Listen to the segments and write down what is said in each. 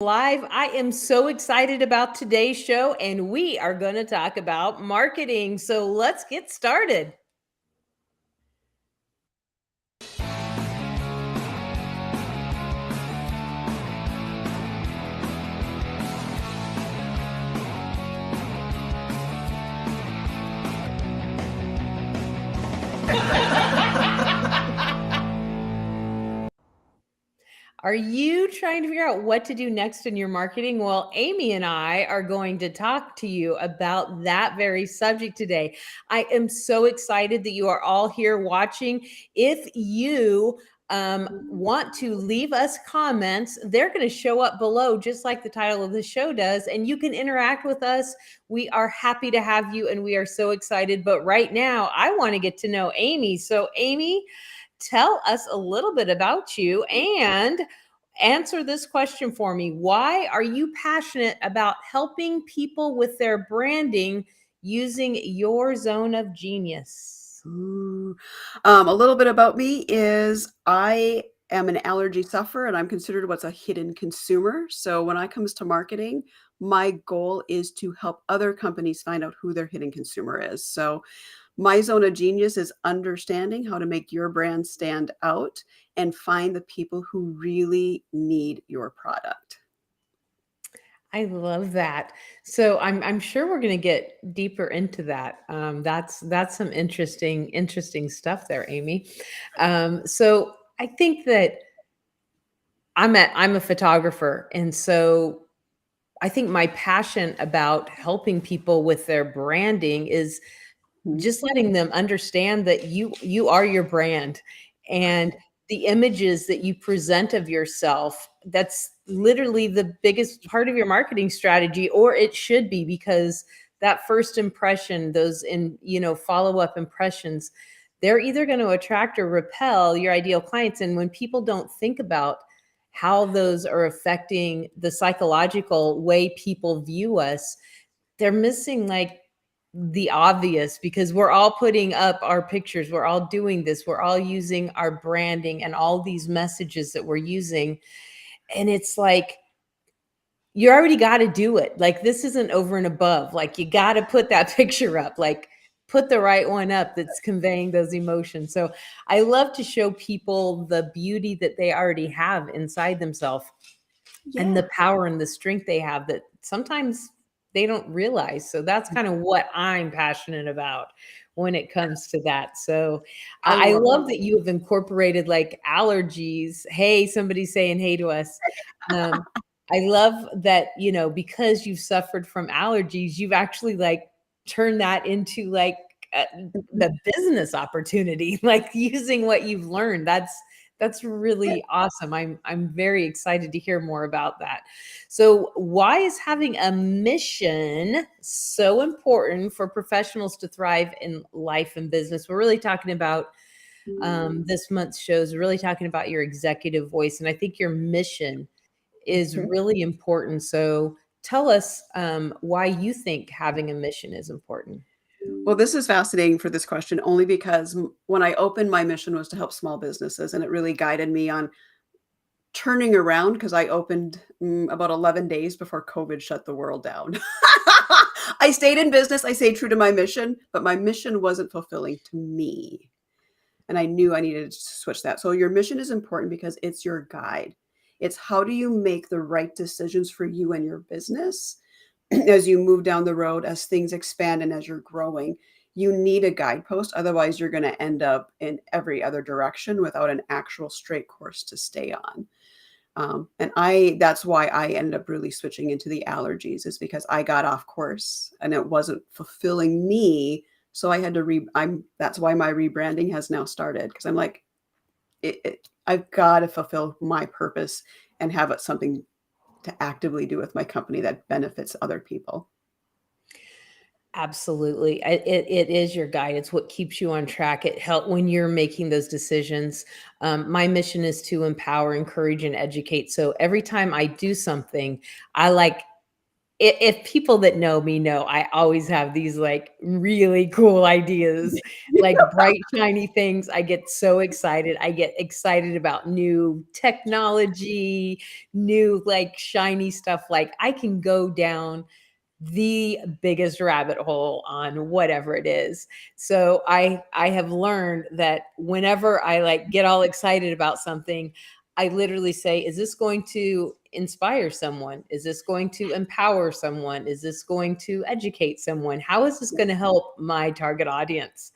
Live. I am so excited about today's show, and we are going to talk about marketing. So let's get started. Are you trying to figure out what to do next in your marketing? Well, Amy and I are going to talk to you about that very subject today. I am so excited that you are all here watching. If you want to leave us comments, they're going to show up below, just like the title of the show does, and you can interact with us. We are happy to have you, and we are so excited. But right now, I want to get to know Amy. So, Amy, tell us a little bit about you and answer this question for me. Why are you passionate about helping people with their branding using your zone of genius? Ooh. A little bit about me is I am an allergy sufferer and I'm considered what's a hidden consumer. So when it comes to marketing, my goal is to help other companies find out who their hidden consumer is. So my zone of genius is understanding how to make your brand stand out and find the people who really need your product. I love that. So I'm sure we're going to get deeper into that. That's some interesting stuff there, Amy. So I think that I'm a photographer, and so I think my passion about helping people with their branding is Mhm. just letting them understand that you are your brand, and the images that you present of yourself, that's literally the biggest part of your marketing strategy, or it should be, because that first impression, those follow-up impressions, they're either going to attract or repel your ideal clients. And when people don't think about how those are affecting the psychological way people view us, they're missing like the obvious, because we're all putting up our pictures, we're all doing this, we're all using our branding and all these messages that we're using. And it's like, you already got to do it. Like, this isn't over and above. Like, you got to put that picture up, like put the right one up that's conveying those emotions. So I love to show people the beauty that they already have inside themselves, and Yeah. the power and the strength they have that sometimes they don't realize. So that's kind of what I'm passionate about when it comes to that. So I I love love that you have incorporated like allergies. Hey, somebody's saying hey to us. Um, I love that, because you've suffered from allergies, you've actually like turned that into like uh, the business opportunity, like using what you've learned. That's really awesome. I'm very excited to hear more about that. So, why is having a mission so important for professionals to thrive in life and business? We're really talking about this month's shows, really talking about your executive voice, and I think your mission is it. really important. So, tell us why you think having a mission is important. Well, this is fascinating for this question only because when I opened, my mission was to help small businesses, and it really guided me on turning around because I opened about 11 days before COVID shut the world down. I stayed in business. I stayed true to my mission, but my mission wasn't fulfilling to me. And I knew I needed to switch that. So your mission is important because it's your guide. It's how do you make the right decisions for you and your business as you move down the road, as things expand and as you're growing. You need a guidepost. Otherwise, you're going to end up in every other direction without an actual straight course to stay on. That's why I ended up really switching into the allergies, is because I got off course and it wasn't fulfilling me. So I had to that's why my rebranding has now started, because I'm like, I've got to fulfill my purpose and have it something to actively do with my company that benefits other people. Absolutely. It is your guide. It's what keeps you on track. It help when you're making those decisions. My mission is to empower, encourage, and educate. So every time I do something, I like if people that know me know, I always have these like really cool ideas, like bright, shiny things. I get so excited. I get excited about new technology, new like shiny stuff. Like I can go down the biggest rabbit hole on whatever it is. So I have learned that whenever I like get all excited about something, I literally say, is this going to inspire someone? Is this going to empower someone? Is this going to educate someone? How is this going to help my target audience?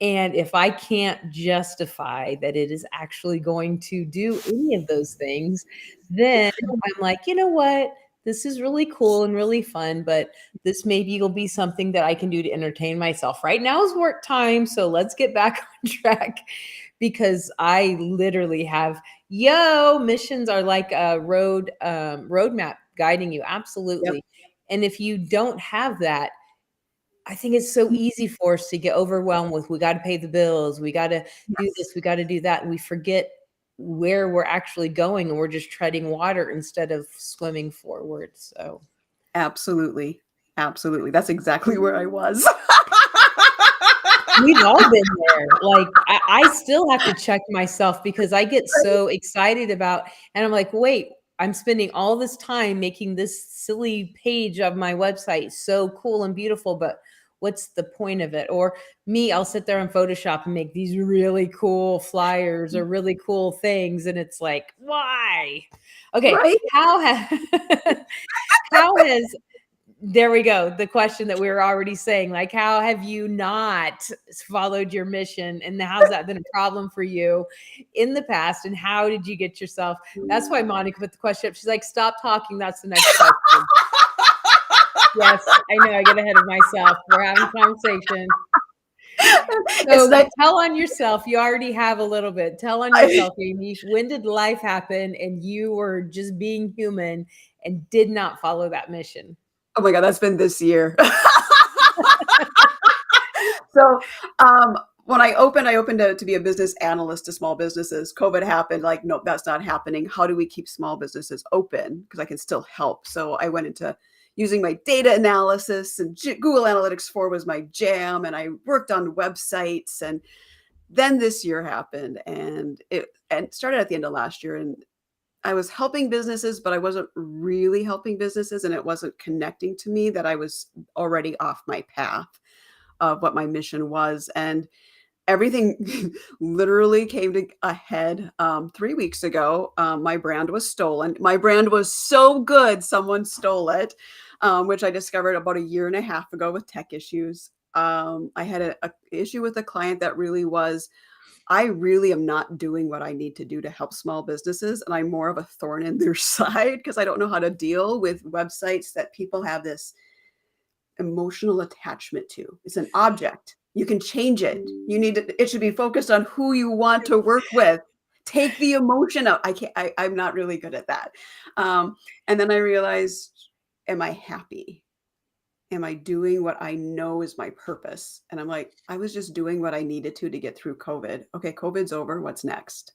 And if I can't justify that it is actually going to do any of those things, then I'm like, you know what? This is really cool and really fun, but this maybe will be something that I can do to entertain myself. Right now is work time, so let's get back on track because I literally have missions are like a roadmap guiding you Yep. absolutely. And if you don't have that, I think it's so easy for us to get overwhelmed with we got to pay the bills, we got to do Yes. this, we got to do that, and we forget where we're actually going, and we're just treading water instead of swimming forward. So Absolutely. Absolutely. That's exactly where I was. we've all been there. Like I still have to check myself because I get Right? so excited about, and I'm like, wait, I'm spending all this time making this silly page of my website so cool and beautiful, but what's the point of it? Or me, I'll sit there on Photoshop and make these really cool flyers or really cool things, and it's like, why? Okay, Right? how has there we go. The question that we were already saying, like, how have you not followed your mission? And how's that been a problem for you in the past? And how did you get yourself? That's why Monica put the question up. She's like, stop talking. That's the next question. Yes, I know. I get ahead of myself. We're having conversation. It's So like tell on yourself. You already have a little bit. Tell on I yourself, Amy. When did life happen and you were just being human and did not follow that mission? oh my god, that's been this year. So, when I opened to be a business analyst to small businesses. COVID happened, like, "Nope, that's not happening. How do we keep small businesses open? Because I can still help." So I went into using my data analysis, and Google Analytics 4 was my jam, and I worked on websites, and then this year happened, and it started at the end of last year, and I was helping businesses, but I wasn't really helping businesses, and it wasn't connecting to me that I was already off my path of what my mission was. And everything literally came to a head 3 weeks ago. My brand was stolen. My brand was so good, someone stole it, which I discovered about a year and a half ago with tech issues. I had a issue with a client that really was, I really am not doing what I need to do to help small businesses, and I'm more of a thorn in their side because I don't know how to deal with websites that people have this emotional attachment to. It's an object. You can change it. It should be focused on who you want to work with. Take the emotion out. I can't, I'm not really good at that. Um, and then I realized, am I happy? Am I doing what I know is my purpose? And I'm like, I was just doing what I needed to get through COVID. Okay, COVID's over. What's next?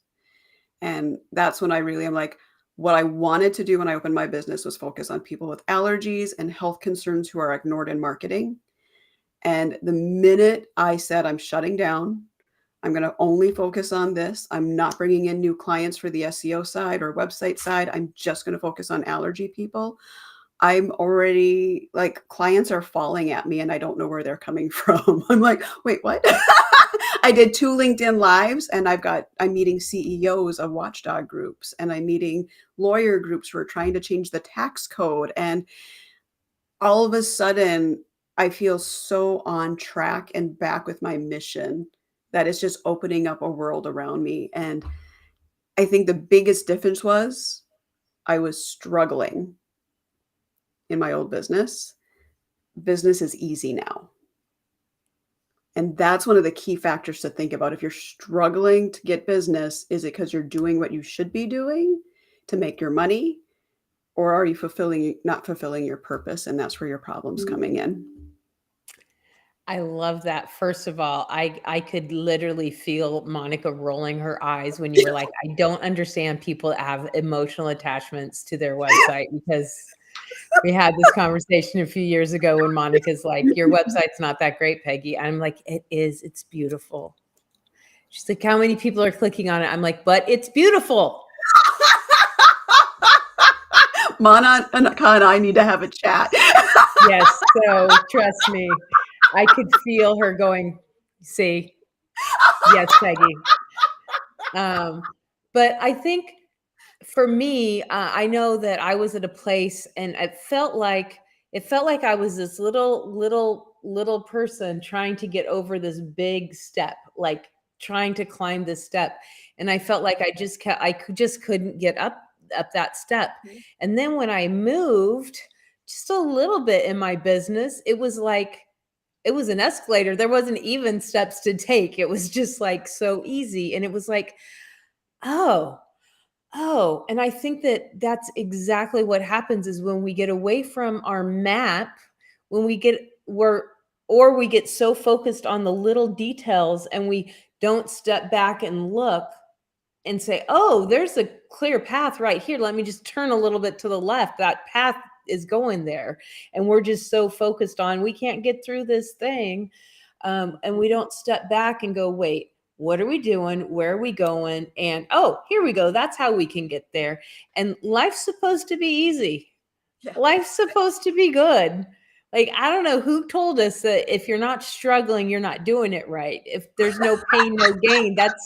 And that's when I really am like, what I wanted to do when I opened my business was focus on people with allergies and health concerns who are ignored in marketing. And the minute I said, I'm shutting down, I'm going to only focus on this. I'm not bringing in new clients for the SEO side or website side. I'm just going to focus on allergy people. I'm already like, clients are falling at me and I don't know where they're coming from. I'm like, wait, what? I did 2 LinkedIn lives, and I'm meeting CEOs of watchdog groups, and I'm meeting lawyer groups who are trying to change the tax code. And all of a sudden, I feel so on track and back with my mission that it's just opening up a world around me. And I think the biggest difference was I was struggling in my old business. Business is easy now. And that's one of the key factors to think about. If you're struggling to get business, is it because you're doing what you should be doing to make your money? Or are you not fulfilling your purpose? And that's where your problem's coming in. I love that. First of all, I could literally feel Monica rolling her eyes when you were like, I don't understand people that have emotional attachments to their website because We had this conversation a few years ago when Monica's like, "Your website's not that great, Peggy." I'm like, "It is. It's beautiful." She's like, "How many people are clicking on it?" I'm like, "But it's beautiful." Monica and I need to have a chat. Yes. So trust me, I could feel her going, "See, yes, Peggy." Um, but I think for me, I know that I was at a place, and it felt like I was this little person trying to get over this big step, like trying to climb this step, and I felt like just couldn't get up that step. And then when I moved just a little bit in my business, it was like it was an escalator. There wasn't even steps to take. It was just like so easy, and it was like, oh, oh, and I think that that's exactly what happens is when we get away from our map, when we get we're or we get so focused on the little details and we don't step back and look and say, "Oh, there's a clear path right here. Let me just turn a little bit to the left. That path is going there." And we're just so focused on we can't get through this thing, and we don't step back and go, "Wait, what are we doing? Where are we going?" And oh, here we go. That's how we can get there. And life's supposed to be easy. Yeah. Life's supposed to be good. Like, I don't know who told us that if you're not struggling, you're not doing it right. If there's no pain, no gain, that's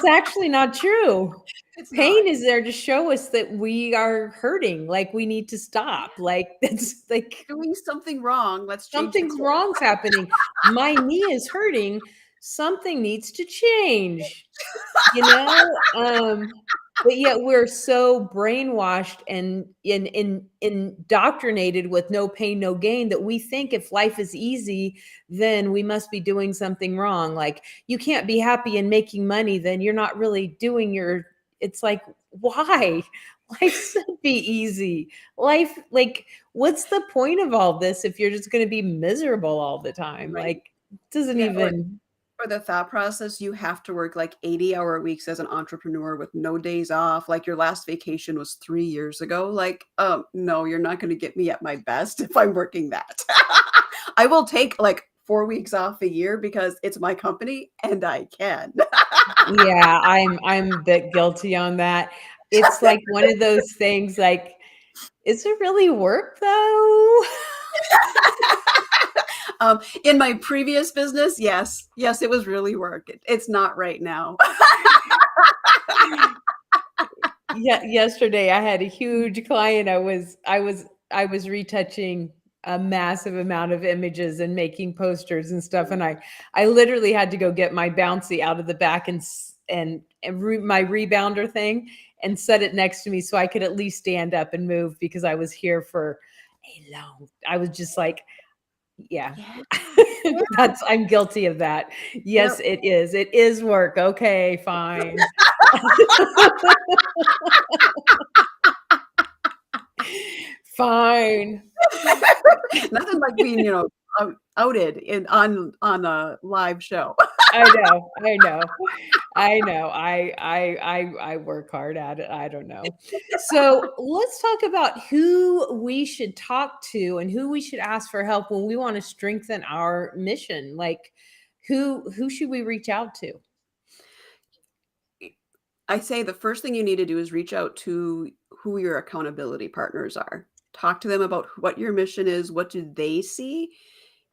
actually not true. It's not. Pain is there to show us that we are hurting, like we need to stop. Like that's like Doing something wrong. Let's change the something's course. wrong's happening. My knee is hurting. Something needs to change, you know? But yet we're so brainwashed and indoctrinated with no pain, no gain that we think if life is easy, then we must be doing something wrong. Like you can't be happy and making money, then you're not really doing your, it's like, why? Life should be easy. Life, like, what's the point of all this if you're just going to be miserable all the time? Right. Like, it doesn't Yeah. even, Or the thought process, you have to work like 80-hour weeks as an entrepreneur with no days off. Like your last vacation was 3 years ago. Like, no, you're not going to get me at my best if I'm working that. I will take like 4 weeks off a year because it's my company and I can. yeah, I'm a bit guilty on that. It's like one of those things like, is it really work though? In my previous business, yes, yes, it was really work. It's not right now. Yeah, yesterday I had a huge client. I was retouching a massive amount of images and making posters and stuff, and I literally had to go get my bouncy out of the back and my rebounder thing and set it next to me so I could at least stand up and move because I was here for a long. I was just like, yeah. Yeah. That's I'm guilty of that. Yes, Yep. it is. It is work. Okay, fine. Fine. Nothing like being, outed on a live show. I know. I know. I know. I work hard at it. I don't know. So let's talk about who we should talk to and who we should ask for help when we want to strengthen our mission. Like who should we reach out to? I say the first thing you need to do is reach out to who your accountability partners are. Talk to them about what your mission is, what do they see?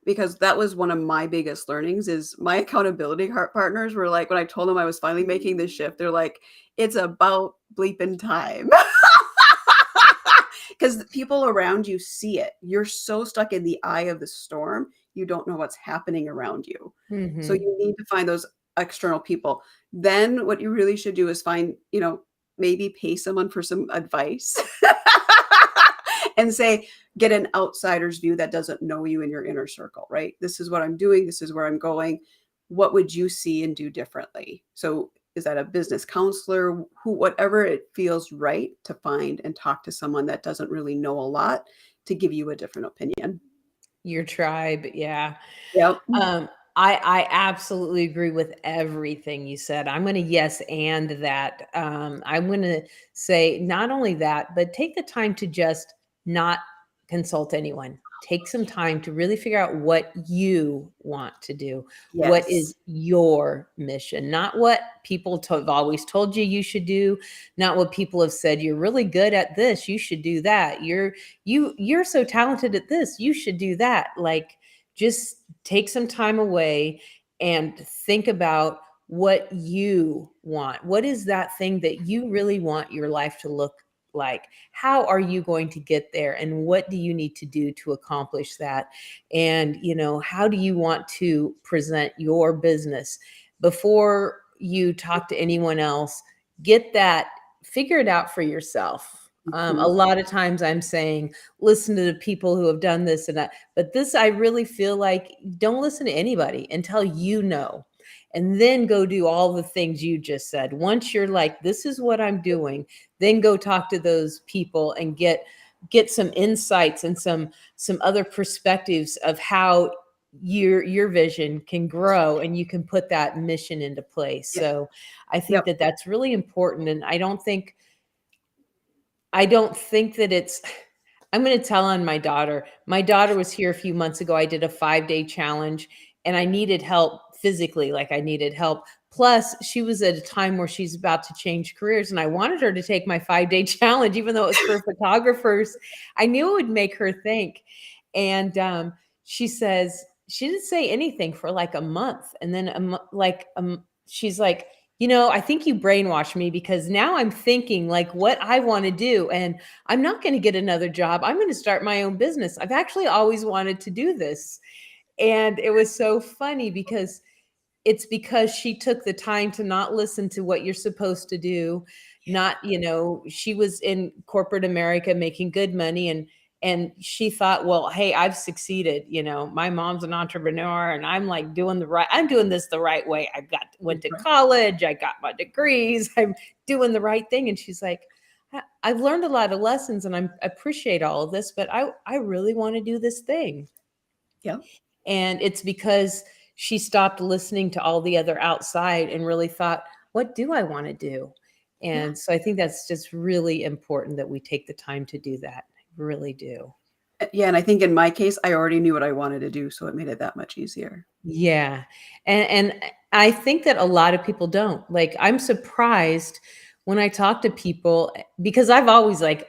Because that was one of my biggest learnings is my accountability partners were like, when I told them I was finally making this shift, they're like, it's about bleeping time. Because the people around you see it. You're so stuck in the eye of the storm, you don't know what's happening around you. So Mhm. you need to find those external people. Then what you really should do is find, maybe pay someone for some advice and say, get an outsider's view that doesn't know you in your inner circle, right? This is what I'm doing. This is where I'm going. What would you see and do differently? So is that a business counselor, whatever it feels right to find and talk to someone that doesn't really know a lot to give you a different opinion. Your tribe, yeah. Yep. Um, I absolutely agree with everything you said. I'm gonna yes and that. I'm gonna say not only that, but take the time to just not consult anyone. Take some time to really figure out what you want to do. What Yes. is your mission? Not what people have always told you you should do, not what people have said you're really good at this, you should do that. You're so talented at this, you should do that. Like, just take some time away and think about what you want. What is that thing that you really want your life to look like? How are you going to get there, and what do you need to do to accomplish that? And how do you want to present your business? Before you talk to anyone else, get that, figure it out for yourself. A Mhm. lot of times I'm saying, listen to the people who have done this and that, but this, I really feel like, don't listen to anybody until you know, and then go do all the things you just said. Once you're like, this is what I'm doing, then go talk to those people and get some insights and some other perspectives of how your vision can grow and you can put that mission into place. Yep. So I think Yep. that that's really important, and I don't think that it's I'm going to tell on my daughter. My daughter was here a few months ago. I did a 5-day challenge and I needed help physically, like I needed help. Plus, she was at a time where she's about to change careers and I wanted her to take my 5-day challenge even though it was for photographers. I knew it would make her think. And she says she didn't say anything for like a month, and then she's like, I think you brainwashed me because now I'm thinking like what I want to do, and I'm not going to get another job. I'm going to start my own business. I've actually always wanted to do this. And it was so funny because it's because she took the time to not listen to what you're supposed to do. Not, she was in corporate America making good money, and she thought, well, hey, I've succeeded. My mom's an entrepreneur and I'm doing this the right way. Went to Right. college, I got my degrees, I'm doing the right thing. And she's like, I've learned a lot of lessons and I appreciate all of this, but I really want to do this thing. Yep. And it's because she stopped listening to all the other outside and really thought, what do I want to do? Yeah. And so I think that's just really important that we take the time to do that. I really do. Yeah, and I think in my case, I already knew what I wanted to do, so it made it that much easier. Yeah. And I think that a lot of people don't. Like, I'm surprised when I talk to people because I've always like,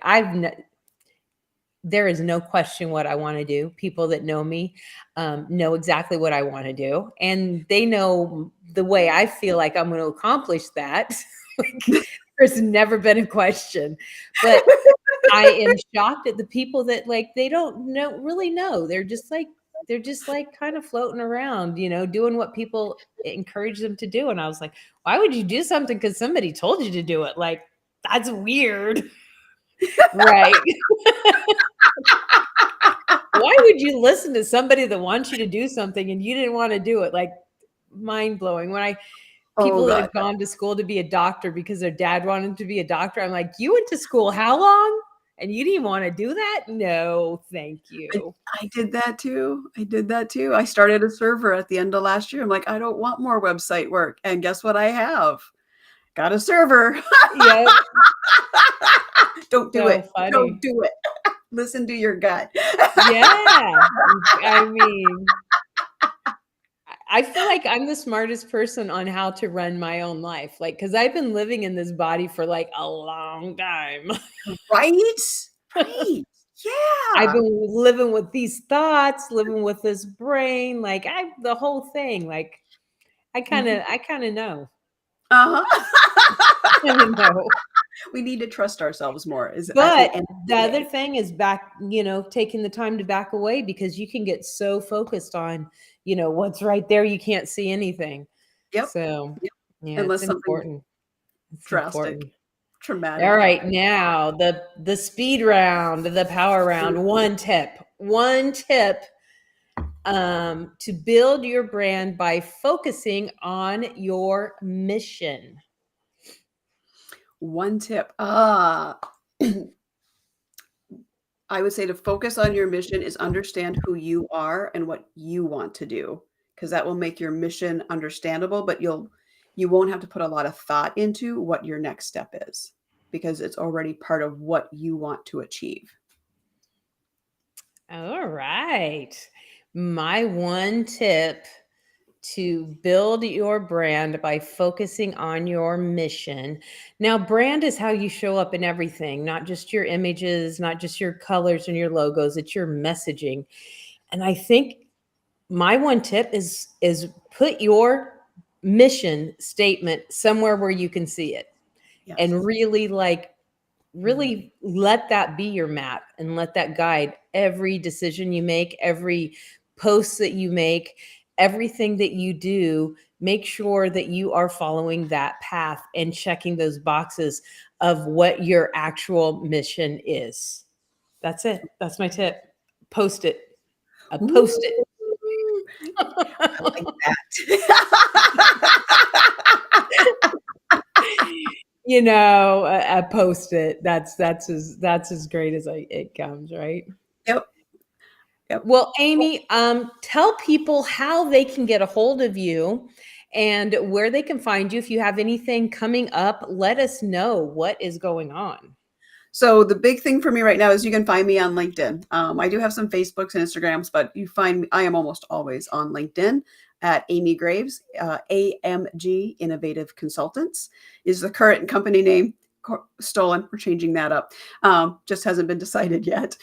there is no question what I want to do. People that know me know exactly what I want to do, and they know the way I feel like I'm going to accomplish that. Like, there's never been a question, but I am shocked at the people that like they don't really know. They're just like kind of floating around, doing what people encourage them to do. And I was like, why would you do something because somebody told you to do it? Like, that's weird, right? Why would you listen to somebody that wants you to do something and you didn't want to do it? Like, mind blowing. Oh People that god. have gone to school to be a doctor because their dad wanted to be a doctor, I'm like, you went to school how long? And you didn't want to do that? No, thank I you. I did that too. I did that too. I started a server at the end of last year. I'm like, "I don't want more website work." And guess what I have? Got a server. Yep. Don't do So it. Don't funny. do it. Listen to your gut. Yeah. I mean, I feel like I'm the smartest person on how to run my own life. Like, because I've been living in this body for like a long time. Right? Right. I've Yeah. been living with these thoughts, living with this brain, like the whole thing. Like, I kind Mhm. of, I kind of know. Uh-huh. Kind of know. We need to trust ourselves more is at the But end of the the other day. thing is taking the time to back away because you can get so focused on, what's right there. You can't see anything. Yep. So, Yep. yeah, it's Unless something important. It's drastic, important. All traumatic right, happens. now the speed round, the power round. One tip to build your brand by focusing on your mission. One tip. I would say to focus on your mission is understand who you are and what you want to do, because that will make your mission understandable, but you won't have to put a lot of thought into what your next step is because it's already part of what you want to achieve. All right. My one tip to build your brand by focusing on your mission. Now, brand is how you show up in everything, not just your images, not just your colors and your logos, it's your messaging. And I think my one tip is put your mission statement somewhere where you can see it Yes. and really like Mhm. really let that be your map and let that guide every decision you make, every post that you make, everything that you do. Make sure that you are following that path and checking those boxes of what your actual mission is. That's it. That's my tip. Post it. A post it. Ooh, I like that. A post it. That's as great as it comes, right? Yep, yep. Well, Amy, tell people how they can get a hold of you and where they can find you. If you have anything coming up, let us know what is going on. So the big thing for me right now is you can find me on LinkedIn. I do have some Facebooks and Instagrams, but you find me, I am almost always on LinkedIn at Amy Graves. AMG Innovative Consultants is the current company name. Stolen. We're changing that up. Just hasn't been decided yet.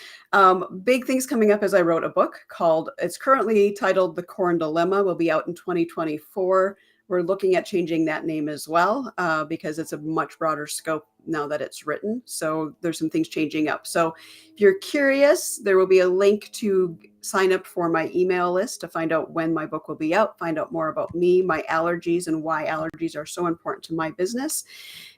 Big things coming up as I wrote a book called, it's currently titled The Corn Dilemma, will be out in 2024. We're looking at changing that name as well because it's a much broader scope now that it's written. So there's some things changing up. So if you're curious, there will be a link to sign up for my email list to find out when my book will be out, find out more about me, my allergies, and why allergies are so important to my business,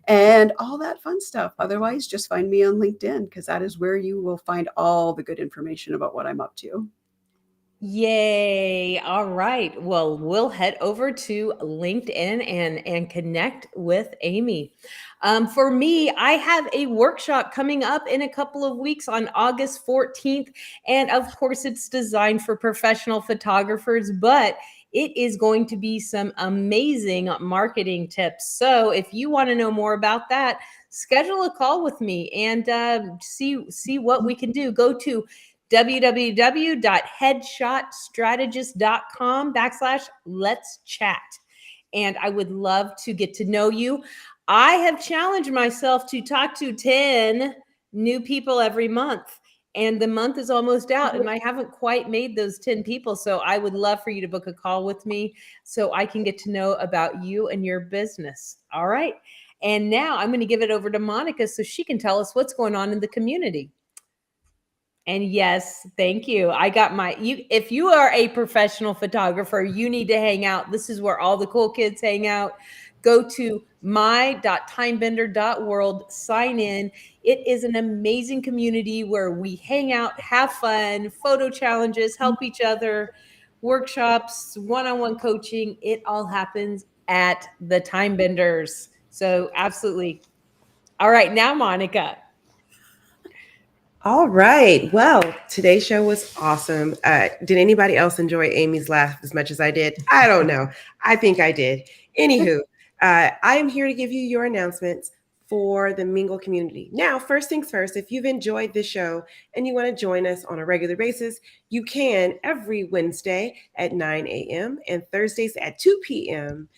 and all that fun stuff. Otherwise, just find me on LinkedIn because that is where you will find all the good information about what I'm up to. Yay. All right. Well, we'll head over to LinkedIn and connect with Amy. For me, I have a workshop coming up in a couple of weeks on August 14th. And of course, it's designed for professional photographers, but it is going to be some amazing marketing tips. So if you want to know more about that, schedule a call with me and see what we can do. Go to www.headshotstrategist.com/let's chat. And I would love to get to know you. I have challenged myself to talk to 10 new people every month. And the month is almost out, and I haven't quite made those 10 people. So I would love for you to book a call with me so I can get to know about you and your business. All right. And now I'm going to give it over to Monica so she can tell us what's going on in the community. And yes, thank you. I got my you if you are a professional photographer, you need to hang out. This is where all the cool kids hang out. Go to my.timebender.world, sign in. It is an amazing community where we hang out, have fun, photo challenges, help each other, workshops, one-on-one coaching. It all happens at the Time Benders. So absolutely. All right, now Monica. All right. Well, today's show was awesome. Did anybody else enjoy Amy's laugh as much as I did? I don't know. I think I did. Anywho, I am here to give you your announcements for the Mingle community. Now, first things first, if you've enjoyed this show and you want to join us on a regular basis, you can every Wednesday at 9 a.m. and Thursdays at 2 p.m.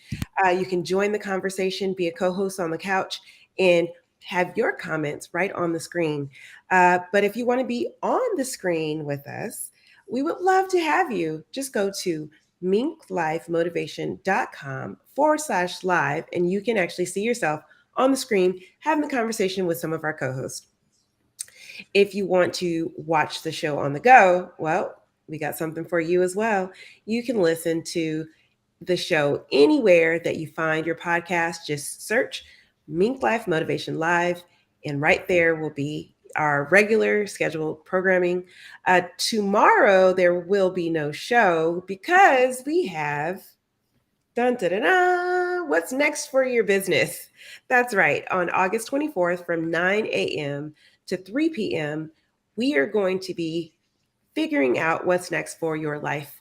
You can join the conversation, be a co host on the couch, and have your comments right on the screen. But if you want to be on the screen with us, we would love to have you. Just go to minklifemotivation.com/live, and you can actually see yourself on the screen having the conversation with some of our co hosts. If you want to watch the show on the go, well, we got something for you as well. You can listen to the show anywhere that you find your podcast. Just search Mink Life Motivation Live, and right there will be our regular scheduled programming. Tomorrow, there will be no show because we have dun, dun, dun, dun, what's next for your business? That's right. On August 24th from 9 a.m. to 3 p.m., we are going to be figuring out what's next for your life,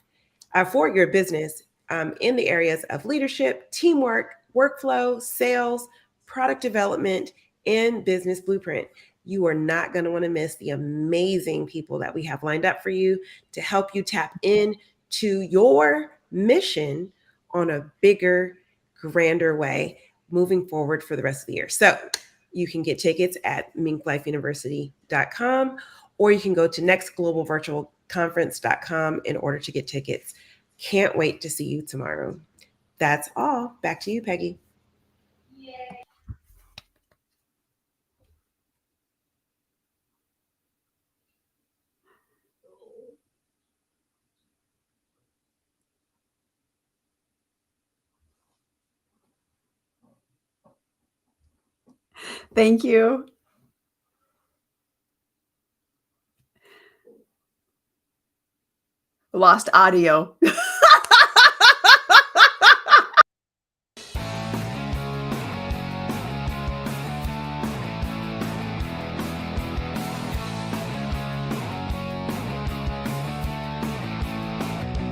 for your business in the areas of leadership, teamwork, workflow, sales, product development, and business blueprint. You are not going to want to miss the amazing people that we have lined up for you to help you tap in to your mission on a bigger, grander way moving forward for the rest of the year. So you can get tickets at minklifeuniversity.com, or you can go to nextglobalvirtualconference.com in order to get tickets. Can't wait to see you tomorrow. That's all. Back to you, Peggy. Thank you. Lost audio.